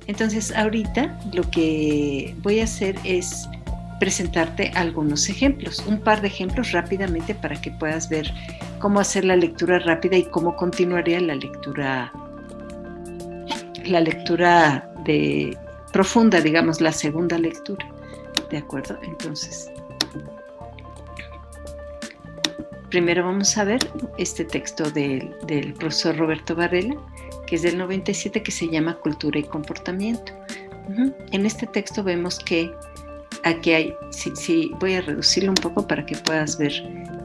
Entonces, ahorita lo que voy a hacer es presentarte algunos ejemplos, un par de ejemplos rápidamente para que puedas ver cómo hacer la lectura rápida y cómo continuaría la lectura de profunda, digamos, la segunda lectura. ¿De acuerdo? Entonces, primero vamos a ver este texto del profesor Roberto Varela, que es del 97, que se llama Cultura y Comportamiento. En este texto vemos que aquí hay, sí, voy a reducirlo un poco para que puedas ver,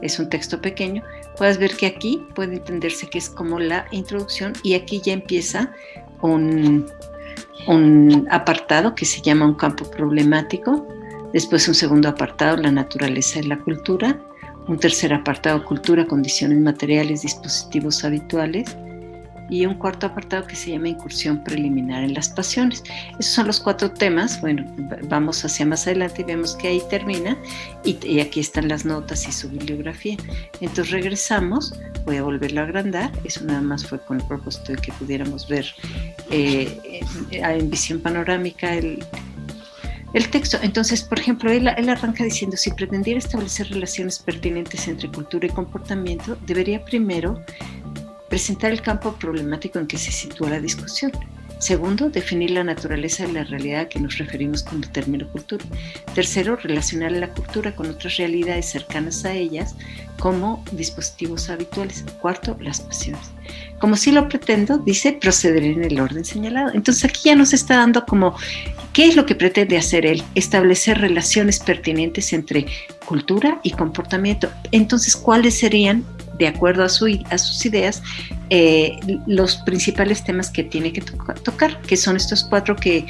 es un texto pequeño, puedas ver que aquí puede entenderse que es como la introducción y aquí ya empieza un apartado que se llama un campo problemático, después un segundo apartado, la naturaleza y la cultura, un tercer apartado, cultura, condiciones materiales, dispositivos habituales, y un cuarto apartado que se llama incursión preliminar en las pasiones. Esos son los 4 temas. Bueno, vamos hacia más adelante y vemos que ahí termina y aquí están las notas y su bibliografía. Entonces regresamos, voy a volverlo a agrandar, eso nada más fue con el propósito de que pudiéramos ver en visión panorámica el texto. Entonces, por ejemplo, él arranca diciendo, si pretendiera establecer relaciones pertinentes entre cultura y comportamiento, debería primero presentar el campo problemático en que se sitúa la discusión. Segundo, definir la naturaleza de la realidad a que nos referimos con el término cultura. Tercero, relacionar la cultura con otras realidades cercanas a ellas como dispositivos habituales. Cuarto, las pasiones. Como si lo pretendo, dice, procederé en el orden señalado. Entonces aquí ya nos está dando como, ¿qué es lo que pretende hacer él? Establecer relaciones pertinentes entre cultura y comportamiento. Entonces, ¿cuáles serían, de acuerdo a sus ideas, los principales temas que tiene que tocar, que son estos 4 que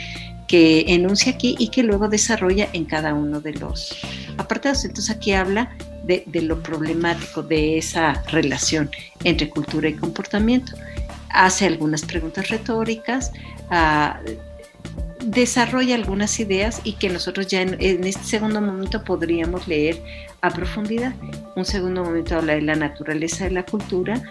enuncia aquí y que luego desarrolla en cada uno de los apartados? Entonces aquí habla de lo problemático de esa relación entre cultura y comportamiento. Hace algunas preguntas retóricas, desarrolla algunas ideas y que nosotros ya en este segundo momento podríamos leer a profundidad. Un segundo momento habla de la naturaleza de la cultura,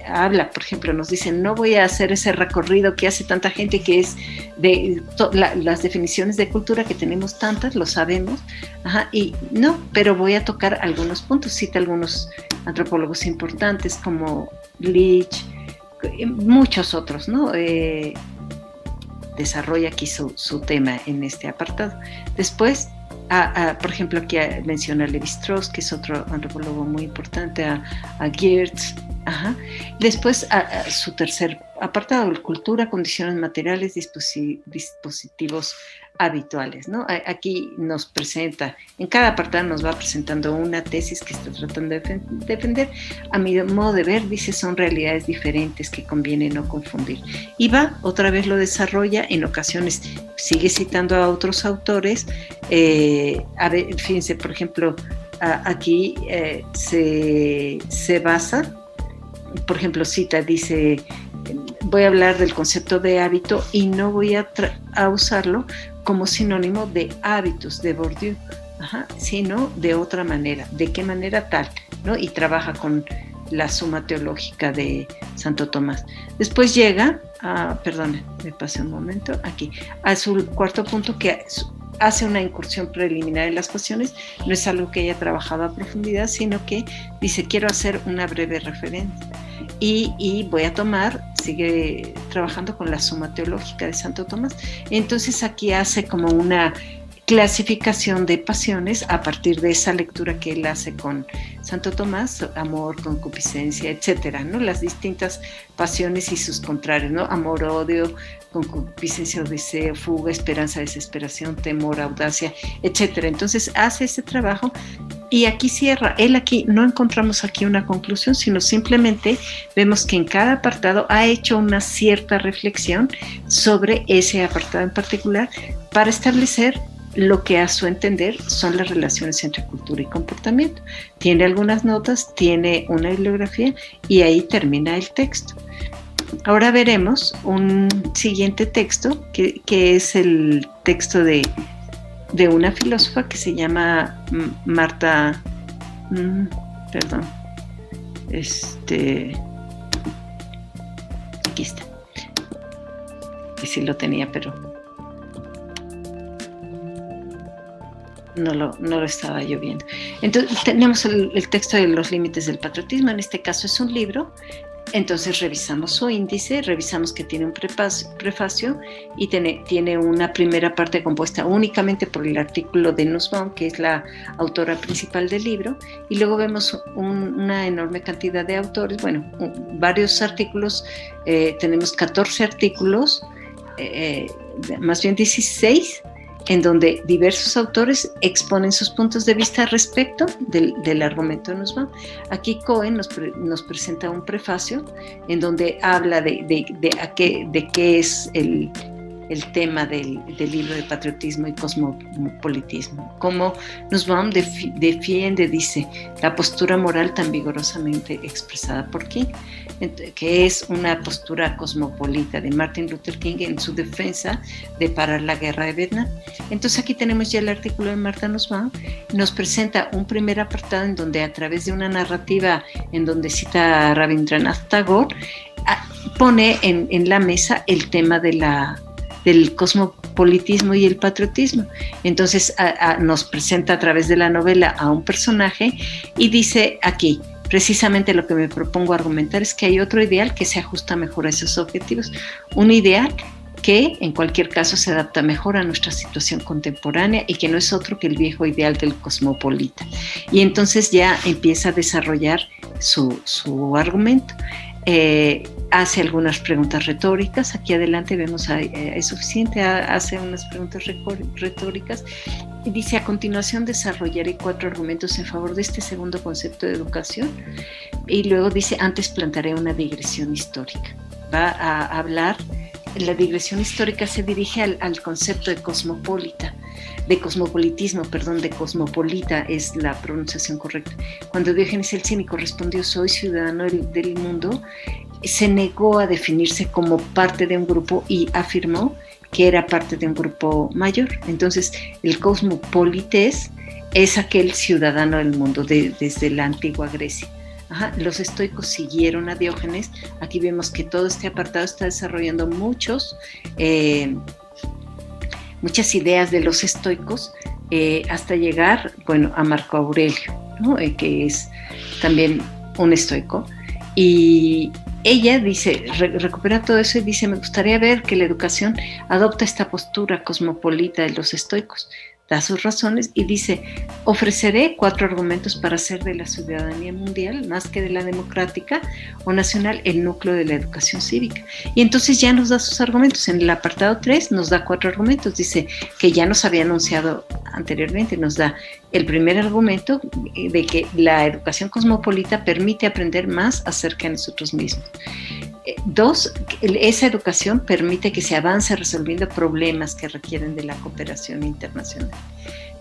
habla, por ejemplo, nos dicen, no voy a hacer ese recorrido que hace tanta gente, que es de las definiciones de cultura, que tenemos tantas, lo sabemos, y no, pero voy a tocar algunos puntos. Cita algunos antropólogos importantes como Leach, muchos otros, ¿no? Desarrolla aquí su tema en este apartado. Después, por ejemplo, aquí menciona a Levi-Strauss, que es otro antropólogo muy importante, a Geertz. Después, su tercer apartado, cultura, condiciones materiales, dispositivos habituales, ¿no? Aquí nos presenta, en cada apartado nos va presentando una tesis que está tratando de defender. A mi modo de ver, dice, son realidades diferentes que conviene no confundir. Y va, otra vez lo desarrolla, en ocasiones sigue citando a otros autores. A ver, fíjense, por ejemplo, aquí se basa, por ejemplo, cita, dice, voy a hablar del concepto de hábito y no voy a usarlo como sinónimo de hábitos de Bourdieu, sino de otra manera. ¿De qué manera? Tal, ¿no? Y trabaja con la Suma Teológica de Santo Tomás. Después llega, perdón, me pasé un momento, aquí, a su cuarto punto, que hace una incursión preliminar en las pasiones. No es algo que haya trabajado a profundidad, sino que dice, quiero hacer una breve referencia. Y voy a tomar, sigue trabajando con la Suma Teológica de Santo Tomás. Entonces aquí hace como una clasificación de pasiones a partir de esa lectura que él hace con Santo Tomás, amor, concupiscencia, etcétera, ¿no? Las distintas pasiones y sus contrarios, ¿no? Amor, odio, concupiscencia, deseo, fuga, esperanza, desesperación, temor, audacia, etcétera. Entonces hace ese trabajo y aquí cierra. Él aquí, no encontramos aquí una conclusión, sino simplemente vemos que en cada apartado ha hecho una cierta reflexión sobre ese apartado en particular para establecer lo que a su entender son las relaciones entre cultura y comportamiento. Tiene algunas notas, tiene una bibliografía y ahí termina el texto. Ahora veremos un siguiente texto que es el texto de una filósofa que se llama Marta, perdón, aquí está. que sí lo tenía, pero no lo estaba yo viendo. Entonces tenemos el texto de los límites del patriotismo, en este caso es un libro. Entonces revisamos su índice, revisamos que tiene un prefacio y tiene una primera parte compuesta únicamente por el artículo de Nussbaum, que es la autora principal del libro, y luego vemos una enorme cantidad de autores, bueno, varios artículos, tenemos 14 artículos, más bien 16, en donde diversos autores exponen sus puntos de vista respecto del argumento de Nussbaum. Aquí Cohen nos presenta un prefacio en donde habla de qué es el tema del libro de patriotismo y cosmopolitismo. Cómo Nussbaum defiende, dice, la postura moral tan vigorosamente expresada por King, que es una postura cosmopolita de Martin Luther King en su defensa de parar la guerra de Vietnam. Entonces aquí tenemos ya el artículo de Martha Nussbaum, nos presenta un primer apartado en donde a través de una narrativa en donde cita a Rabindranath Tagore, pone en la mesa el tema del cosmopolitismo y el patriotismo. Entonces nos presenta a través de la novela a un personaje y dice aquí, precisamente lo que me propongo argumentar es que hay otro ideal que se ajusta mejor a esos objetivos, un ideal que en cualquier caso se adapta mejor a nuestra situación contemporánea y que no es otro que el viejo ideal del cosmopolita. Y entonces ya empieza a desarrollar su argumento. Hace algunas preguntas retóricas, aquí adelante vemos es suficiente, hace unas preguntas retóricas y dice: a continuación desarrollaré 4 argumentos en favor de este segundo concepto de educación, y luego dice: antes plantearé una digresión histórica. Va a hablar, la digresión histórica se dirige al concepto de cosmopolitismo, de cosmopolita es la pronunciación correcta. Cuando Diógenes el Cínico respondió: soy ciudadano del mundo, se negó a definirse como parte de un grupo y afirmó que era parte de un grupo mayor. Entonces, el cosmopolites es aquel ciudadano del mundo desde la antigua Grecia. Los estoicos siguieron a Diógenes. Aquí vemos que todo este apartado está desarrollando muchas ideas de los estoicos, hasta llegar, a Marco Aurelio, ¿no? Que es también un estoico. Y ella dice, recupera todo eso y dice: me gustaría ver que la educación adopta esta postura cosmopolita de los estoicos. Da sus razones y dice: ofreceré 4 argumentos para hacer de la ciudadanía mundial, más que de la democrática o nacional, el núcleo de la educación cívica. Y entonces ya nos da sus argumentos. En el apartado 3 nos da 4 argumentos. Dice que ya nos había anunciado anteriormente. Nos da el primer argumento de que la educación cosmopolita permite aprender más acerca de nosotros mismos. 2, esa educación permite que se avance resolviendo problemas que requieren de la cooperación internacional.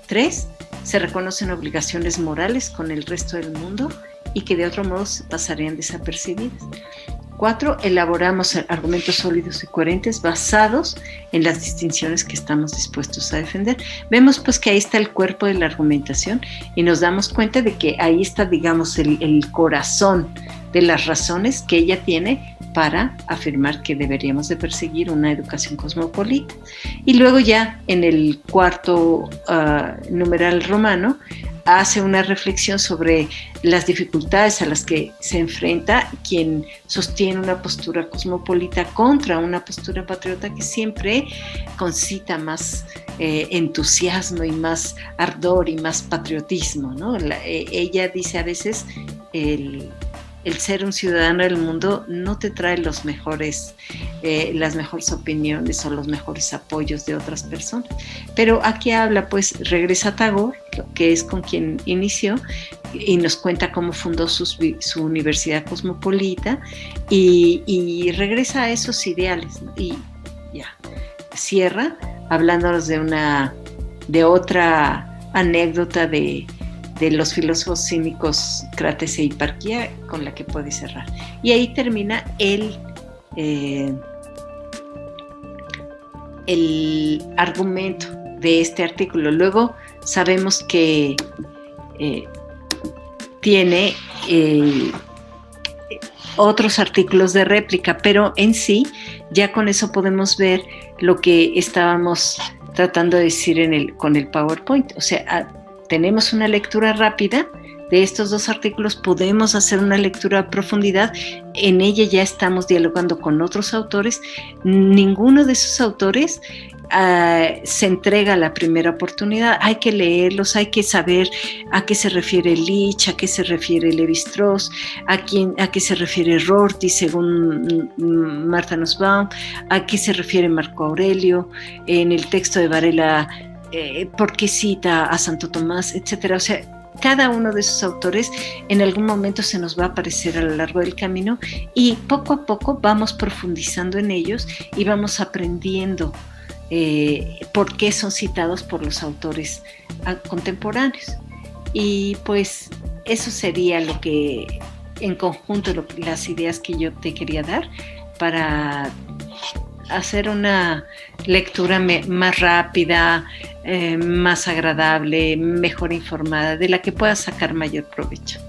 3, se reconocen obligaciones morales con el resto del mundo y que de otro modo pasarían desapercibidas. 4, elaboramos argumentos sólidos y coherentes basados en las distinciones que estamos dispuestos a defender. Vemos pues que ahí está el cuerpo de la argumentación y nos damos cuenta de que ahí está, digamos, el corazón de las razones que ella tiene para afirmar que deberíamos de perseguir una educación cosmopolita. Y luego ya en el 4 numeral romano hace una reflexión sobre las dificultades a las que se enfrenta quien sostiene una postura cosmopolita contra una postura patriota que siempre concita más entusiasmo y más ardor y más patriotismo, ¿no? Ella dice a veces el ser un ciudadano del mundo no te trae las mejores opiniones o los mejores apoyos de otras personas. Pero aquí habla, pues, regresa a Tagore, que es con quien inició, y nos cuenta cómo fundó su universidad cosmopolita y regresa a esos ideales, ¿no? Y ya, cierra hablándonos de otra anécdota de los filósofos cínicos Crates e Hiparquía, con la que puede cerrar. Y ahí termina el argumento de este artículo. Luego sabemos que tiene otros artículos de réplica, pero en sí ya con eso podemos ver lo que estábamos tratando de decir con el PowerPoint. O sea, tenemos una lectura rápida de estos dos artículos, podemos hacer una lectura a profundidad. En ella ya estamos dialogando con otros autores. Ninguno de esos autores se entrega a la primera oportunidad. Hay que leerlos, hay que saber a qué se refiere Leach, a qué se refiere Levi-Strauss, a qué se refiere Rorty según Martha Nussbaum, a qué se refiere Marco Aurelio, en el texto de Varela, por qué cita a Santo Tomás, etcétera. O sea, cada uno de esos autores en algún momento se nos va a aparecer a lo largo del camino y poco a poco vamos profundizando en ellos y vamos aprendiendo por qué son citados por los autores contemporáneos. Y pues eso sería lo que, en conjunto, las ideas que yo te quería dar para hacer una lectura más rápida, más agradable, mejor informada, de la que puedas sacar mayor provecho.